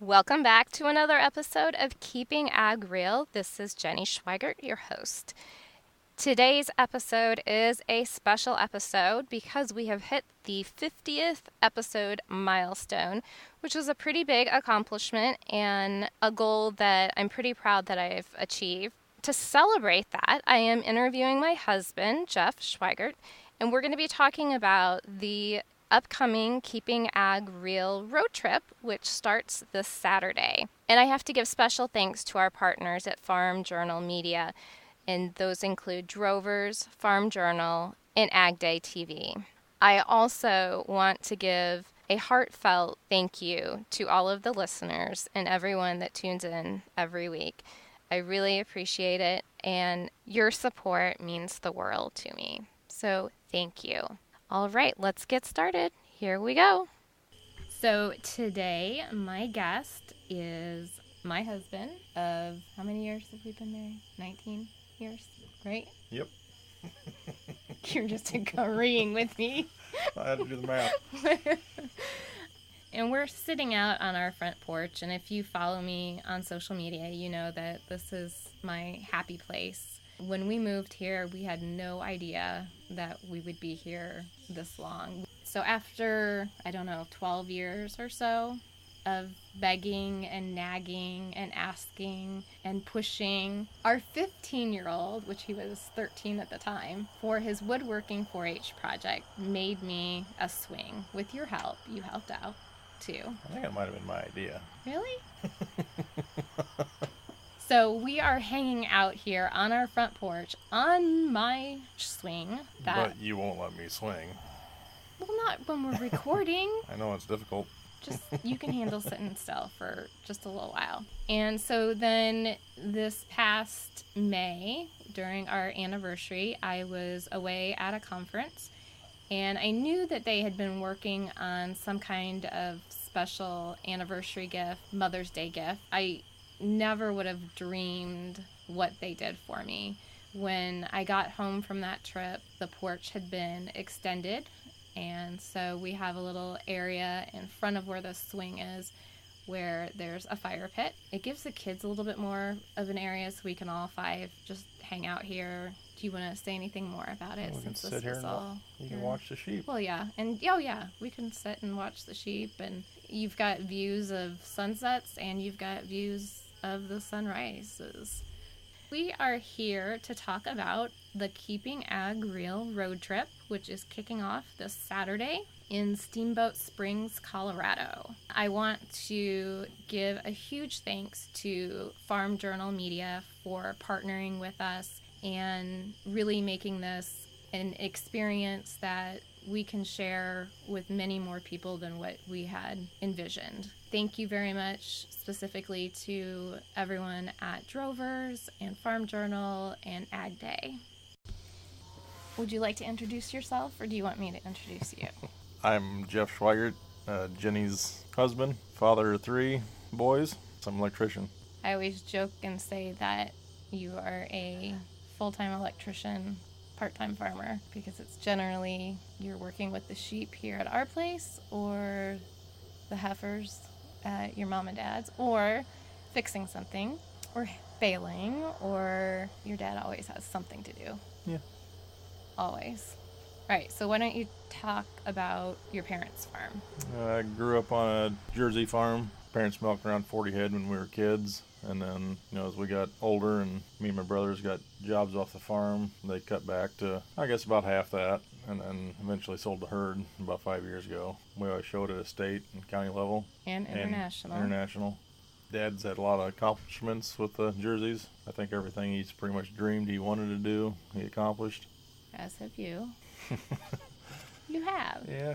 Welcome back to another episode of Keeping Ag Real. This is Jenny Schweigert, your host. Today's episode is a special episode because we have hit the 50th episode milestone, which was a pretty big accomplishment and a goal that I'm pretty proud that I've achieved. To celebrate that, I am interviewing my husband, Jeff Schweigert, and we're going to be talking about the upcoming Keeping Ag Real road trip, which starts this Saturday. And I have to give special thanks to our partners at Farm Journal Media, and those include Drovers, Farm Journal, and Ag Day TV. I also want to give a heartfelt thank you to all of the listeners and everyone that tunes in every week. I really appreciate it, and your support means the world to me. So thank you. All right, let's get started. Here we go. So today, my guest is my husband of how many years have we been married? 19 years, right? Yep. You're just agreeing with me. I had to do the math. And we're sitting out on our front porch, and if you follow me on social media, you know that this is my happy place. When we moved here, we had no idea that we would be here this long. So after, 12 years or so of begging and nagging and asking and pushing, our 15-year-old, which he was 13 at the time, for his woodworking 4-H project, made me a swing. With your help, you helped out too. I think it might have been my idea. Really? So we are hanging out here on our front porch on my swing. But you won't let me swing. Well, not when we're recording. I know it's difficult. Just you can handle sitting still for just a little while. And so then this past May, during our anniversary, I was away at a conference, and I knew that they had been working on some kind of special anniversary gift, Mother's Day gift. I never would have dreamed what they did for me. When I got home from that trip, the porch had been extended, and so we have a little area in front of where the swing is where there's a fire pit. It gives the kids a little bit more of an area so we can all five just hang out here. Do you want to say anything more about it? We can since sit here and you can watch the sheep. Well, yeah. And we can sit and watch the sheep, and you've got views of sunsets and you've got views of the sunrises. We are here to talk about the Keeping Ag Real road trip, which is kicking off this Saturday in Steamboat Springs, Colorado. I want to give a huge thanks to Farm Journal Media for partnering with us and really making this an experience that we can share with many more people than what we had envisioned. Thank you very much specifically to everyone at Drovers and Farm Journal and Ag Day. Would you like to introduce yourself, or do you want me to introduce you? I'm Jeff Schweigert, Jenny's husband, father of 3 boys. I'm an electrician. I always joke and say that you are a full-time electrician, part-time farmer, because it's generally you're working with the sheep here at our place or the heifers at your mom and dad's, or fixing something, or baling, or your dad always has something to do. Yeah. Always. All right, so why don't you talk about your parents' farm? I grew up on a Jersey farm. Parents milked around 40 head when we were kids. And then, as we got older and me and my brothers got jobs off the farm, they cut back to, I guess, about half that, and then eventually sold the herd about 5 years ago. We always showed at a state and county level. And international. International. Dad's had a lot of accomplishments with the jerseys. I think everything he's pretty much dreamed he wanted to do, he accomplished. As have you. You have. Yeah.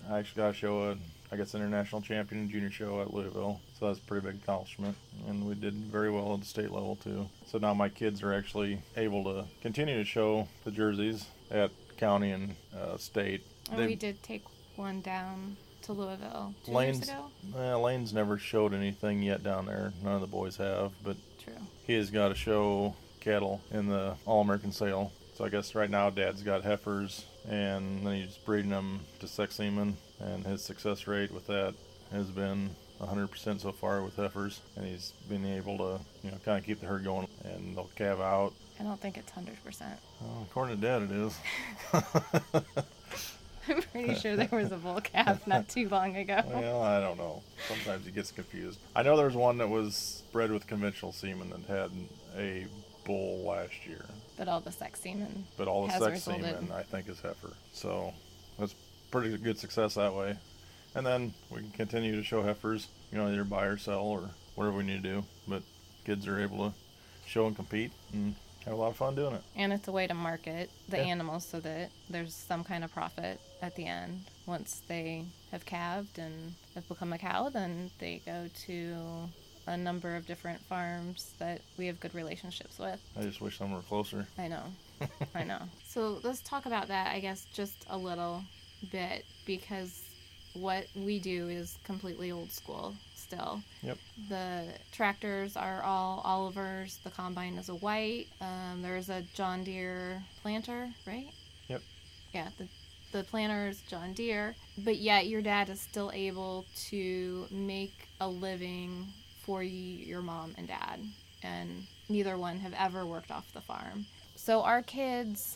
I actually got to show international champion junior show at Louisville. So that's a pretty big accomplishment. And we did very well at the state level too. So now my kids are actually able to continue to show the jerseys at county and state. And we did take one down to Louisville 2 years ago. Lane's never showed anything yet down there. None of the boys have. But True. He has got to show cattle in the All-American sale. So I guess right now Dad's got heifers, and then he's breeding them to sex semen, and his success rate with that has been 100% so far with heifers, and he's been able to, kind of keep the herd going, and they'll calve out. I don't think it's 100%. Well, according to Dad, it is. I'm pretty sure there was a bull calf not too long ago. Well, I don't know. Sometimes he gets confused. I know there was one that was bred with conventional semen that had a bull last year. But all the sex semen. But all the sex semen, I think, is heifer. So that's pretty good success that way. And then we can continue to show heifers, either buy or sell or whatever we need to do. But kids are able to show and compete and have a lot of fun doing it. And it's a way to market the animals so that there's some kind of profit at the end. Once they have calved and have become a cow, then they go to a number of different farms that we have good relationships with. I just wish some were closer. I know. I know. So let's talk about that, I guess, just a little bit, because what we do is completely old school still. Yep. The tractors are all Olivers. The combine is a white. There's a John Deere planter, right? Yep. Yeah, the planter is John Deere. But yet your dad is still able to make a living for your mom and dad. And neither one have ever worked off the farm. So our kids...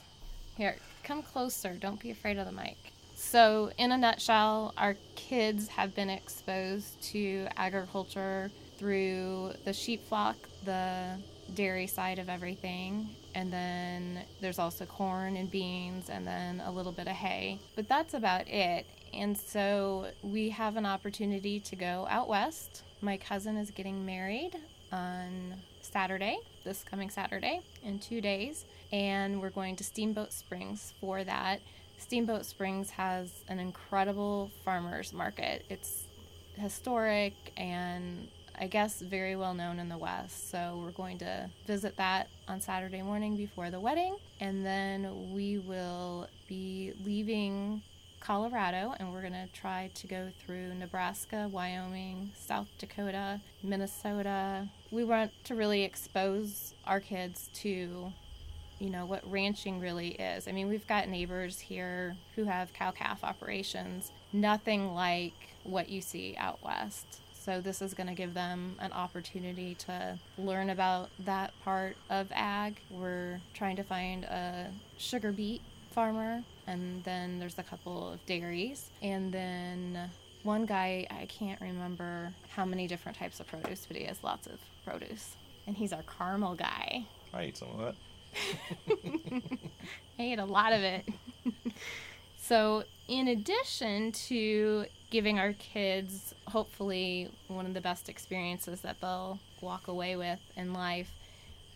Here, come closer. Don't be afraid of the mic. So, in a nutshell, our kids have been exposed to agriculture through the sheep flock, the dairy side of everything, and then there's also corn and beans, and then a little bit of hay. But that's about it. And so we have an opportunity to go out west. My cousin is getting married on Saturday, this coming Saturday, in 2 days, and we're going to Steamboat Springs for that. Steamboat Springs has an incredible farmers market. It's historic and I guess very well known in the West. So we're going to visit that on Saturday morning before the wedding. And then we will be leaving Colorado and we're going to try to go through Nebraska, Wyoming, South Dakota, Minnesota. We want to really expose our kids to what ranching really is. I mean, we've got neighbors here who have cow-calf operations, nothing like what you see out west. So this is going to give them an opportunity to learn about that part of ag. We're trying to find a sugar beet farmer, and then there's a couple of dairies, and then one guy, I can't remember how many different types of produce, but he has lots of produce, and he's our caramel guy. I ate some of that. I ate a lot of it. So in addition to giving our kids hopefully one of the best experiences that they'll walk away with in life,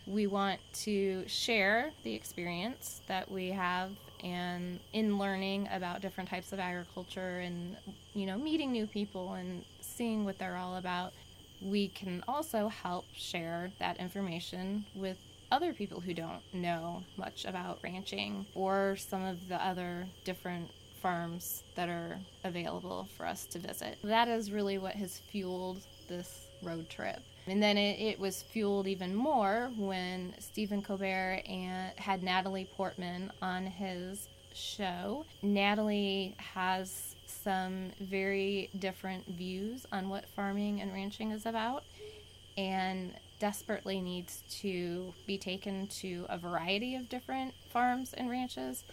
we want to share the experience that we have and in learning about different types of agriculture and meeting new people and seeing what they're all about. We can also help share that information with other people who don't know much about ranching or some of the other different farms that are available for us to visit. That is really what has fueled this road trip. And then it was fueled even more when Stephen Colbert had Natalie Portman on his show. Natalie has some very different views on what farming and ranching is about, and desperately needs to be taken to a variety of different farms and ranches.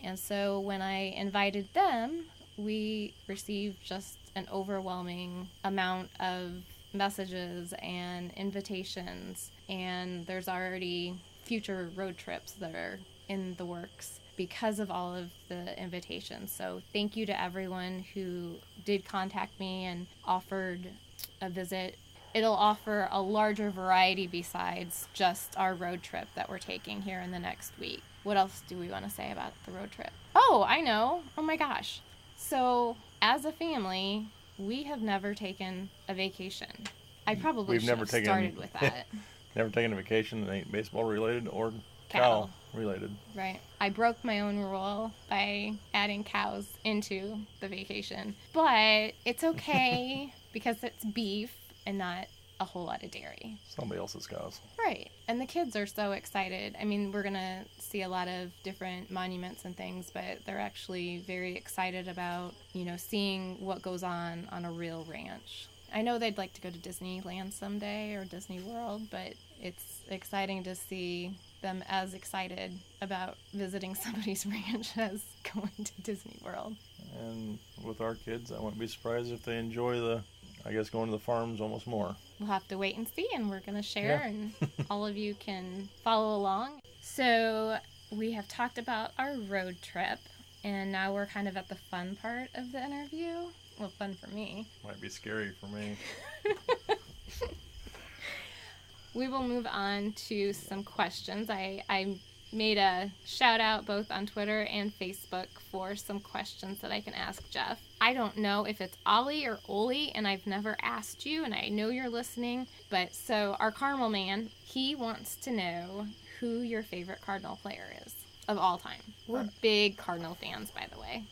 And so when I invited them, we received just an overwhelming amount of messages and invitations, and there's already future road trips that are in the works because of all of the invitations. So thank you to everyone who did contact me and offered a visit. It'll offer a larger variety besides just our road trip that we're taking here in the next week. What else do we want to say about the road trip? Oh, I know. Oh my gosh. So as a family, we have never taken a vacation. I probably should have started with that. Never taken a vacation that ain't baseball related or cow related. Right. I broke my own rule by adding cows into the vacation. But it's okay because it's beef and not a whole lot of dairy. Somebody else's cows. Right. And the kids are so excited. I mean, we're going to see a lot of different monuments and things, but they're actually very excited about, seeing what goes on a real ranch. I know they'd like to go to Disneyland someday or Disney World, but it's exciting to see them as excited about visiting somebody's ranch as going to Disney World. And with our kids, I wouldn't be surprised if they enjoy going to the farms almost more. We'll have to wait and see, and we're going to share, and all of you can follow along. So we have talked about our road trip, and now we're kind of at the fun part of the interview. Well, fun for me. Might be scary for me. We will move on to some questions. I made a shout out both on Twitter and Facebook for some questions that I can ask Jeff. I don't know if it's Ollie or Oli, and I've never asked you, and I know you're listening. But so our Carmel man, he wants to know who your favorite Cardinal player is of all time. We're big Cardinal fans, by the way,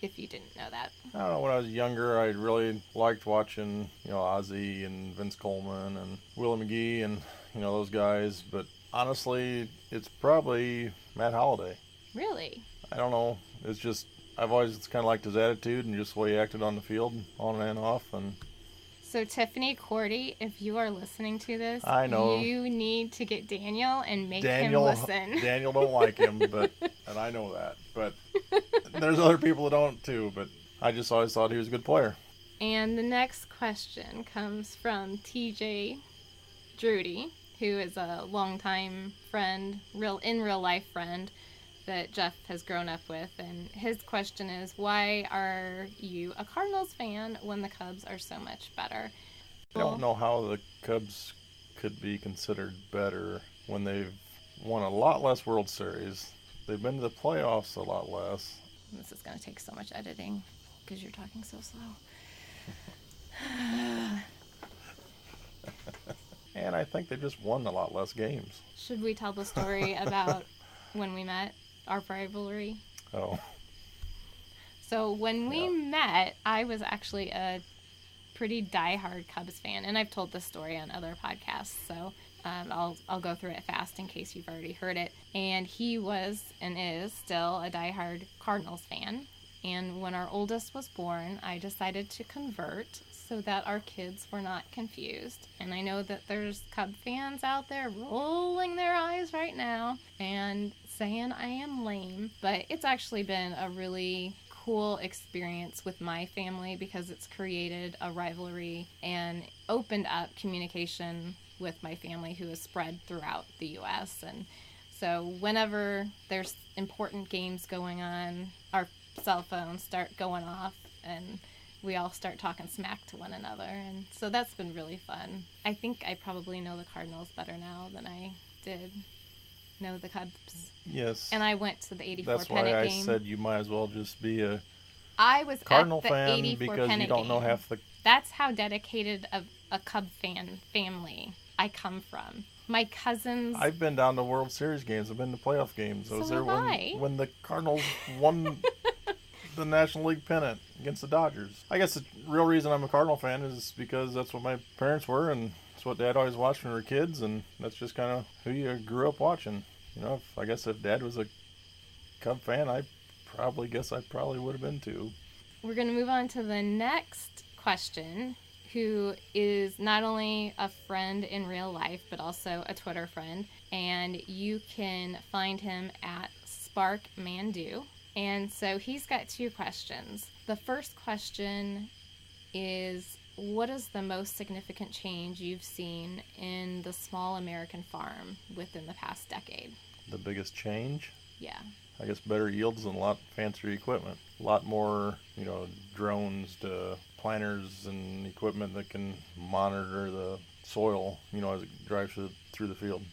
if you didn't know that. I don't know, when I was younger, I really liked watching, Ozzie and Vince Coleman and Willie McGee and, those guys. But honestly, it's probably Matt Holliday. Really? I don't know. It's just, I've always kind of liked his attitude and just the way he acted on the field, on and off. And so Tiffany Cordy, if you are listening to this, I know you need to get Daniel and make him listen. Daniel don't like him, and I know that. But there's other people that don't too. But I just always thought he was a good player. And the next question comes from TJ Drudy, who is a longtime friend, in real life friend that Jeff has grown up with. And his question is, why are you a Cardinals fan when the Cubs are so much better? I don't know how the Cubs could be considered better when they've won a lot less World Series. They've been to the playoffs a lot less. This is going to take so much editing because you're talking so slow. And I think they've just won a lot less games. Should we tell the story about when we met, our rivalry? Oh. So when we met, I was actually a pretty diehard Cubs fan, and I've told this story on other podcasts, so I'll go through it fast in case you've already heard it. And he was and is still a diehard Cardinals fan. And when our oldest was born, I decided to convert so that our kids were not confused. And I know that there's Cub fans out there rolling their eyes right now and saying I am lame, but it's actually been a really cool experience with my family because it's created a rivalry and opened up communication with my family who is spread throughout the U.S. And so whenever there's important games going on, our cell phones start going off and we all start talking smack to one another. And so that's been really fun. I think I probably know the Cardinals better now than I did know the Cubs. Yes. And I went to the 84 That's pennant why I game. said you might as well just be a I was Cardinal at the fan 84 because pennant you don't know game. half the... That's how dedicated of a Cub fan family I come from. My cousins... I've been down to World Series games. I've been to playoff games. I was there when the Cardinals won the National League pennant against the Dodgers. I guess the real reason I'm a Cardinal fan is because that's what my parents were, and it's what Dad always watched when we were kids, and that's just kind of who you grew up watching. I guess if Dad was a Cub fan, I probably would have been too. We're going to move on to the next question, who is not only a friend in real life, but also a Twitter friend. And you can find him at SparkMandu. And so he's got two questions. The first question is, what is the most significant change you've seen in the small American farm within the past decade? The biggest change? Yeah. I guess better yields and a lot fancier equipment. A lot more, drones to planters and equipment that can monitor the soil, as it drives through the field.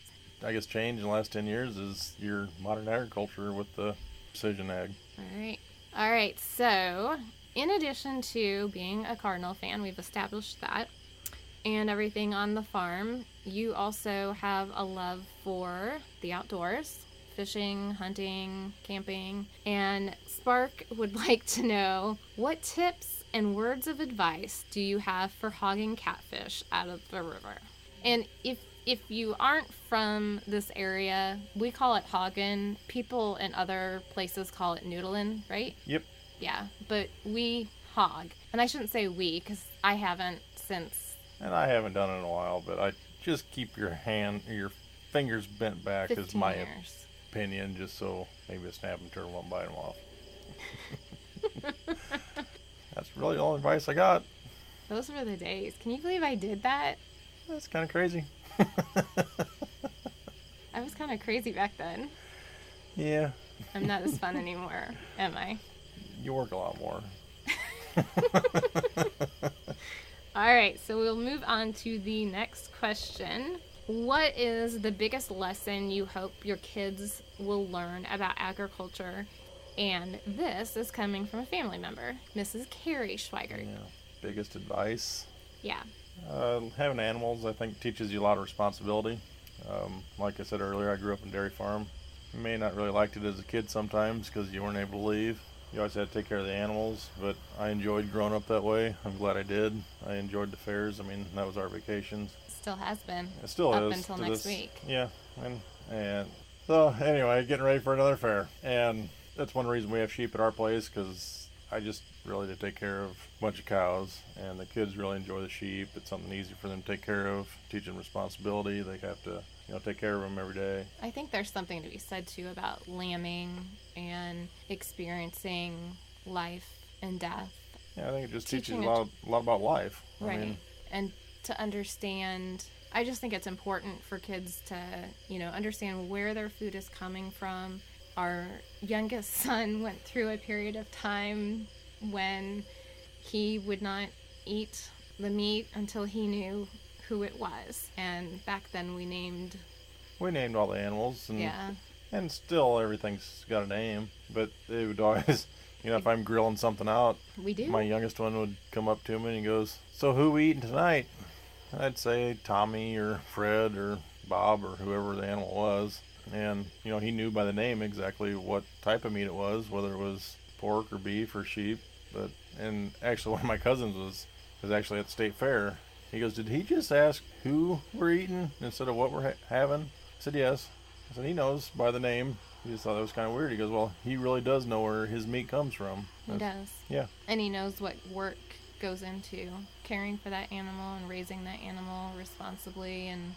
I guess change in the last 10 years is your modern agriculture with the precision ag. All right. So in addition to being a Cardinal fan, we've established that, and everything on the farm, you also have a love for the outdoors. Fishing, hunting, camping, and Spark would like to know, what tips and words of advice do you have for hogging catfish out of the river? And if you aren't from this area, we call it hoggin. People in other places call it noodling, right? Yep. Yeah, but we hog. And I shouldn't say we, because I haven't since And I haven't done it in a while, but I just keep your fingers bent back is 15 my years. opinion, just so maybe a snapping turtle won't bite them off. That's really the only advice I got. Those were the days. Can you believe I did that? That's kind of crazy. I was kind of crazy back then. Yeah. I'm not as fun anymore, am I? You work a lot more. All right, so we'll move on to the next question. What is the biggest lesson you hope your kids will learn about agriculture? And this is coming from a family member, Mrs. Carrie Schweigert. Yeah. Biggest advice? Yeah. Having animals, I think, teaches you a lot of responsibility. Like I said earlier, I grew up in a dairy farm. May not really liked it as a kid sometimes because you weren't able to leave. You always had to take care of the animals, but I enjoyed growing up that way. I'm glad I did. I enjoyed the fairs. I mean, that was our vacations. Still has been. It still up is. until next week. Yeah. And so, anyway, getting ready for another fair. And that's one reason we have sheep at our place, because I just really did take care of a bunch of cows, and the kids really enjoy the sheep. It's something easy for them to take care of, teach them responsibility. They have to, take care of them every day. I think there's something to be said, too, about lambing and experiencing life and death. Yeah, I think it just teaches a lot about life. Right. I mean, and to understand, I just think it's important for kids to, understand where their food is coming from. Our youngest son went through a period of time when he would not eat the meat until he knew who it was. And back then we named all the animals. And, yeah. And still everything's got a name. But they would always, if I'm grilling something out, we do. My youngest one would come up to me and he goes, "So who we eating tonight?" I'd say Tommy or Fred or Bob or whoever the animal was. And, he knew by the name exactly what type of meat it was, whether it was pork or beef or sheep. And actually one of my cousins was actually at the state fair. He goes, "Did he just ask who we're eating instead of what we're having?" I said, "Yes." I said, "He knows by the name." He just thought that was kind of weird. He goes, "Well, he really does know where his meat comes from." He does. Yeah. And he knows what work goes into caring for that animal and raising that animal responsibly, and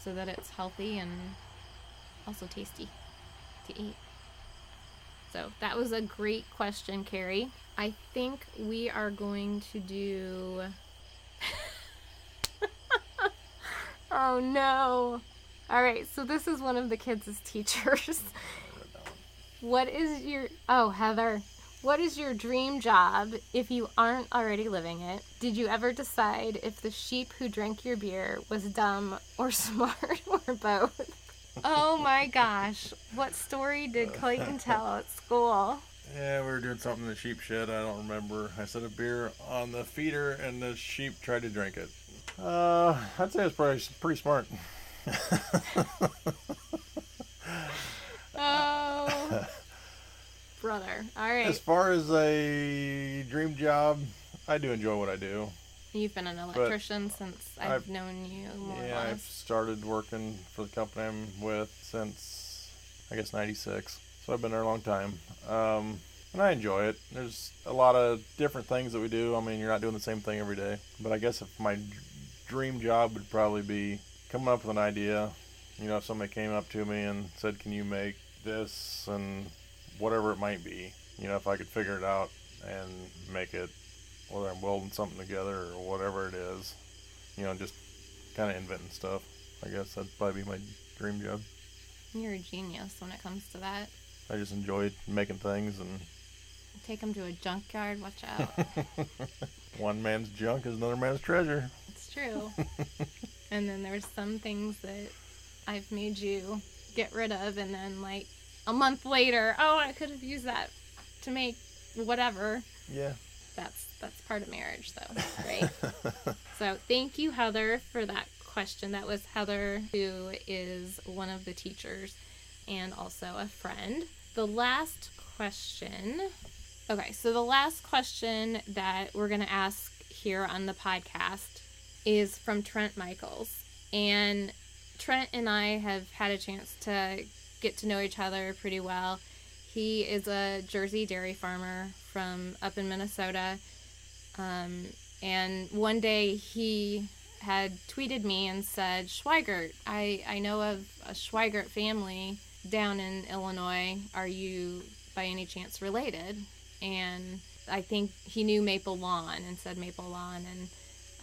so that it's healthy and also tasty to eat. So that was a great question, Carrie. I think we are going to do... Oh no. All right, so this is one of the kids' teachers. Heather, what is your dream job if you aren't already living it? Did you ever decide if the sheep who drank your beer was dumb or smart or both? Oh my gosh. What story did Clayton tell at school? Yeah, we were doing something in the sheep shed. I don't remember. I set a beer on the feeder and the sheep tried to drink it. I'd say it's pretty smart. Oh, brother. All right. As far as a dream job, I do enjoy what I do. You've been an electrician since I've known you, more or less. Yeah, I've started working for the company I'm with since, I guess, 96. So I've been there a long time. And I enjoy it. There's a lot of different things that we do. I mean, you're not doing the same thing every day. But I guess if my dream job would probably be coming up with an idea. If somebody came up to me and said, "Can you make this?" and whatever it might be. If I could figure it out and make it, whether I'm welding something together or whatever it is, just kind of inventing stuff. I guess that'd probably be my dream job. You're a genius when it comes to that. I just enjoy making things and... Take them to a junkyard, watch out. One man's junk is another man's treasure. It's true. And then there's some things that I've made you get rid of, and then like a month later, I could have used that to make whatever. Yeah. That's part of marriage, though, right? So thank you, Heather, for that question. That was Heather, who is one of the teachers and also a friend. The last question... Okay, so the last question that we're going to ask here on the podcast is from Trent Michaels. And Trent and I have had a chance to get to know each other pretty well. He is a Jersey dairy farmer from up in Minnesota. And one day he had tweeted me and said, Schweigert, I know of a Schweigert family down in Illinois. Are you by any chance related? And I think he knew Maple Lawn and said Maple Lawn. And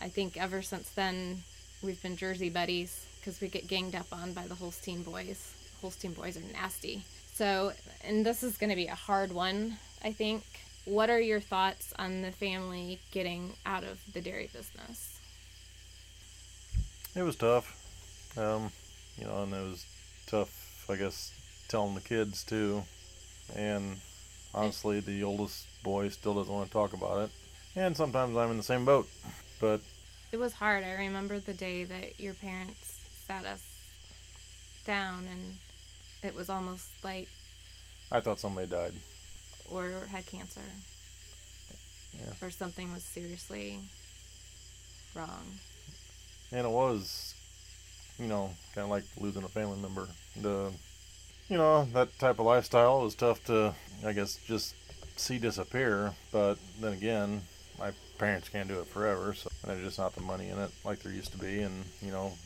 I think ever since then we've been Jersey buddies because we get ganged up on by the Holstein boys. Holstein boys are nasty. So, and this is going to be a hard one, I think. What are your thoughts on the family getting out of the dairy business? It was tough. And it was tough, I guess, telling the kids too. And honestly, the oldest boy still doesn't want to talk about it. And sometimes I'm in the same boat. But it was hard. I remember the day that your parents sat us down and it was almost like I thought somebody died. Or had cancer. Yeah. Or something was seriously wrong. And it was, kind of like losing a family member. That type of lifestyle is tough to, I guess, just see disappear. But then again, my parents can't do it forever, so there's just not the money in it like there used to be. And,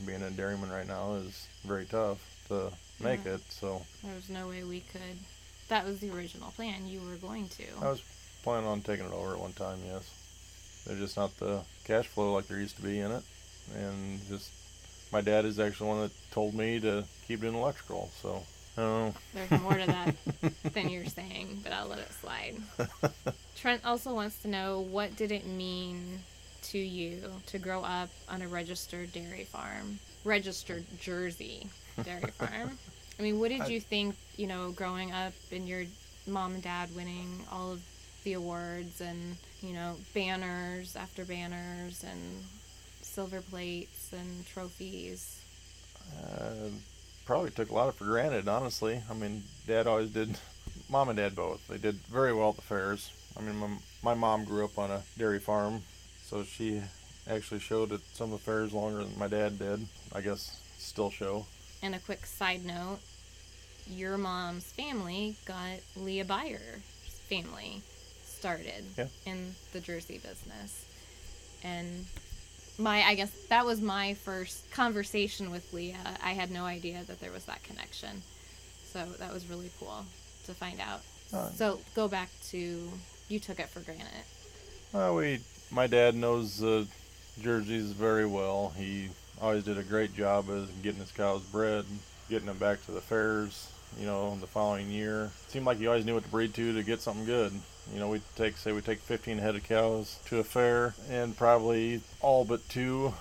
being a dairyman right now is very tough to make it, so. There was no way we could. That was the original plan. You were going to. I was planning on taking it over at one time, yes. There's just not the cash flow like there used to be in it. And just, my dad is actually one that told me to keep doing electrical, so I don't know. There's more to that than you're saying, but I'll let it slide. Trent also wants to know, what did it mean to you to grow up on a registered dairy farm? Registered Jersey dairy farm. I mean, what did you think, growing up and your mom and dad winning all of the awards and, banners after banners and silver plates and trophies? Probably took a lot of it for granted, honestly. I mean, Dad always did. Mom and Dad both. They did very well at the fairs. I mean, my mom grew up on a dairy farm, so she actually showed at some of the fairs longer than my dad did. I guess still show. And a quick side note, your mom's family got Leah Byer's family started in the Jersey business. And I guess that was my first conversation with Leah. I had no idea that there was that connection. So that was really cool to find out. So go back to, you took it for granted. My dad knows jerseys very well. He always did a great job of getting his cows bred, getting them back to the fairs, the following year. It seemed like he always knew what to breed to get something good. We'd take 15 head of cows to a fair, and probably all but 2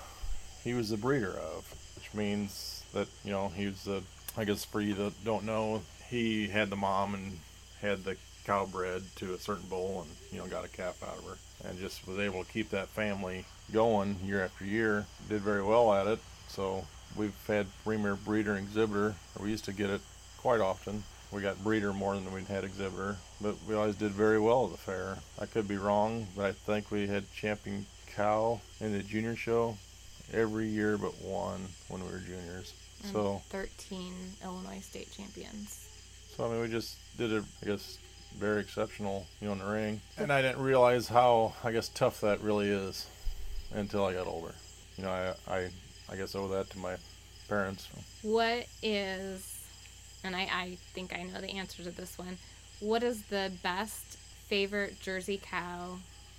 he was the breeder of, which means that, he was I guess for you that don't know, he had the mom and had the cow bred to a certain bull and, got a calf out of her, and just was able to keep that family going year after year. Did very well at it. So we've had premier breeder and exhibitor, or we used to get it quite often. We got breeder more than we'd had exhibitor, but we always did very well at the fair. I could be wrong, but I think we had champion cow in the junior show every year but one when we were juniors. And so 13 Illinois state champions. So I mean, we just did it, I guess, very exceptional, in the ring. And I didn't realize how, I guess, tough that really is until I got older. I guess owe that to my parents. What is, and I think I know the answer to this one, what is the best favorite Jersey cow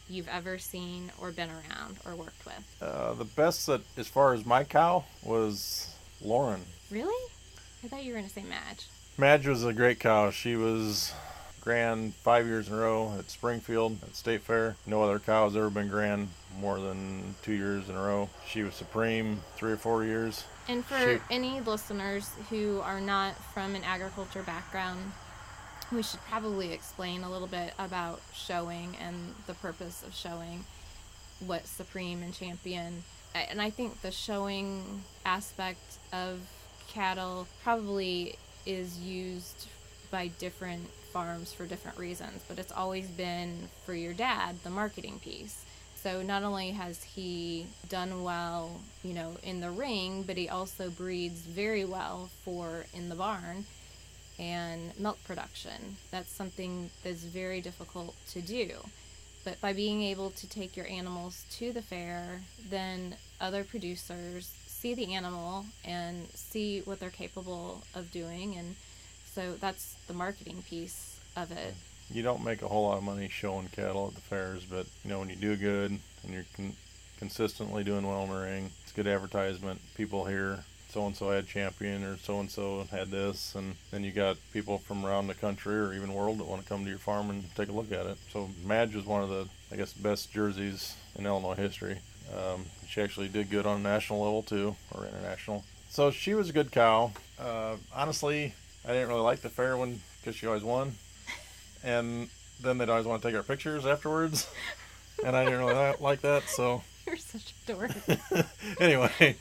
you've ever seen or been around or worked with? The best that, as far as my cow, was Lauren. Really? I thought you were going to say Madge. Madge was a great cow. She was grand 5 years in a row at Springfield at State Fair. No other cow has ever been grand more than 2 years in a row. She was supreme 3 or 4 years. And for any listeners who are not from an agriculture background, we should probably explain a little bit about showing and the purpose of showing, what supreme and champion. And I think the showing aspect of cattle probably is used by different farms for different reasons, but it's always been, for your dad, the marketing piece. So not only has he done well, in the ring, but he also breeds very well for in the barn and milk production. That's something that's very difficult to do. But by being able to take your animals to the fair, then other producers see the animal and see what they're capable of doing. And so that's the marketing piece of it. You don't make a whole lot of money showing cattle at the fairs, but when you do good and you're consistently doing well in the ring, it's good advertisement. People hear so-and-so had champion or so-and-so had this, and then you got people from around the country or even world that want to come to your farm and take a look at it. So Madge was one of the, best jerseys in Illinois history. She actually did good on a national level too, or international. So she was a good cow. Honestly, I didn't really like the fair one because she always won. And then they'd always want to take our pictures afterwards. And I didn't really like that, so... You're such a dork. Anyway,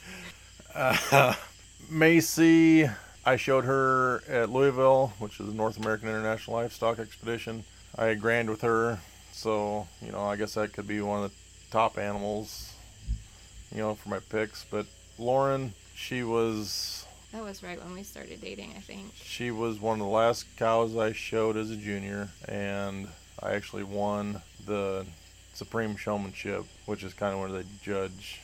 Macy, I showed her at Louisville, which is the North American International Livestock Expedition. I agreed with her, so, I guess that could be one of the top animals, for my picks. But Lauren, she was... That was right when we started dating, I think. She was one of the last cows I showed as a junior, and I actually won the Supreme Showmanship, which is kind of where they judge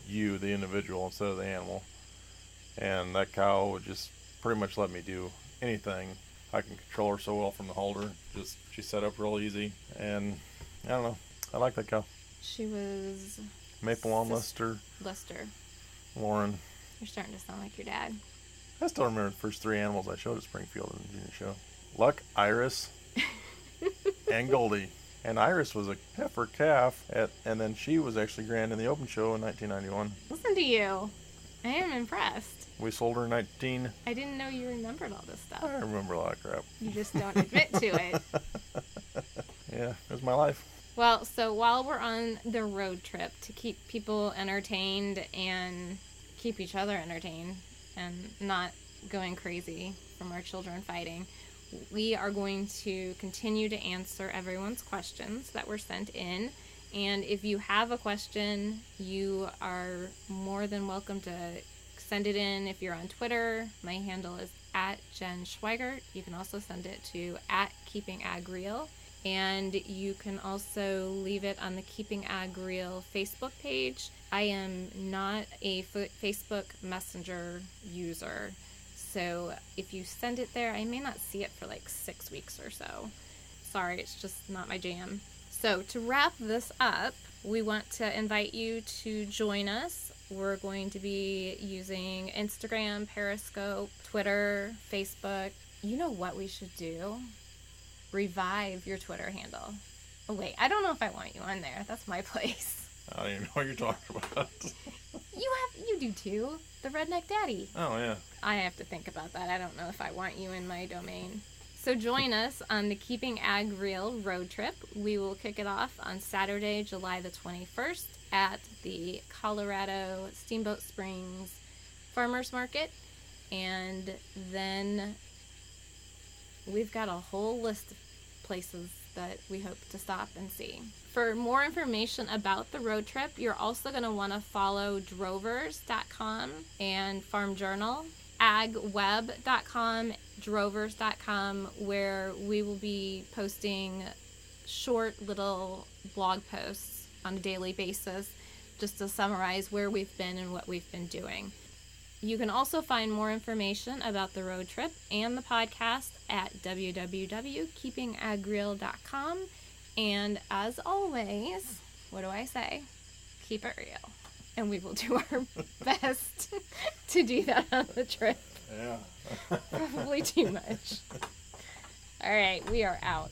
you, the individual, instead of the animal. And that cow would just pretty much let me do anything. I can control her so well from the holder. She set up real easy, and I don't know. I like that cow. She was... Maple on Lester. Lauren. You're starting to sound like your dad. I still remember the first 3 animals I showed at Springfield in the junior show. Luck, Iris, and Goldie. And Iris was a heifer calf, and then she was actually grand in the open show in 1991. Listen to you. I am impressed. We sold her in 19... I didn't know you remembered all this stuff. I remember a lot of crap. You just don't admit to it. Yeah, it was my life. Well, so while we're on the road trip to keep people entertained and keep each other entertained and not going crazy from our children fighting, we are going to continue to answer everyone's questions that were sent in. And if you have a question, you are more than welcome to send it in. If you're on Twitter, my handle is @Jen Schweigert. You can also send it to @KeepingAgReal. And you can also leave it on the Keeping Ag Real Facebook page. I am not a Facebook Messenger user, so if you send it there, I may not see it for like 6 weeks or so. Sorry, it's just not my jam. So to wrap this up, we want to invite you to join us. We're going to be using Instagram, Periscope, Twitter, Facebook. You know what we should do? Revive your Twitter handle. Oh wait, I don't know if I want you on there. That's my place. I don't even know what you're talking about. You do too. The Redneck Daddy. Oh yeah. I have to think about that. I don't know if I want you in my domain. So join us on the Keeping Ag Real road trip. We will kick it off on Saturday, July the 21st at the Colorado Steamboat Springs Farmers Market. And then we've got a whole list of places that we hope to stop and see. For more information about the road trip, you're also going to want to follow drovers.com and Farm Journal, agweb.com, drovers.com, where we will be posting short little blog posts on a daily basis just to summarize where we've been and what we've been doing. You can also find more information about the road trip and the podcast at www.keepingagreal.com. And as always, what do I say? Keep it real. And we will do our best to do that on the trip. Yeah. Probably too much. All right, we are out.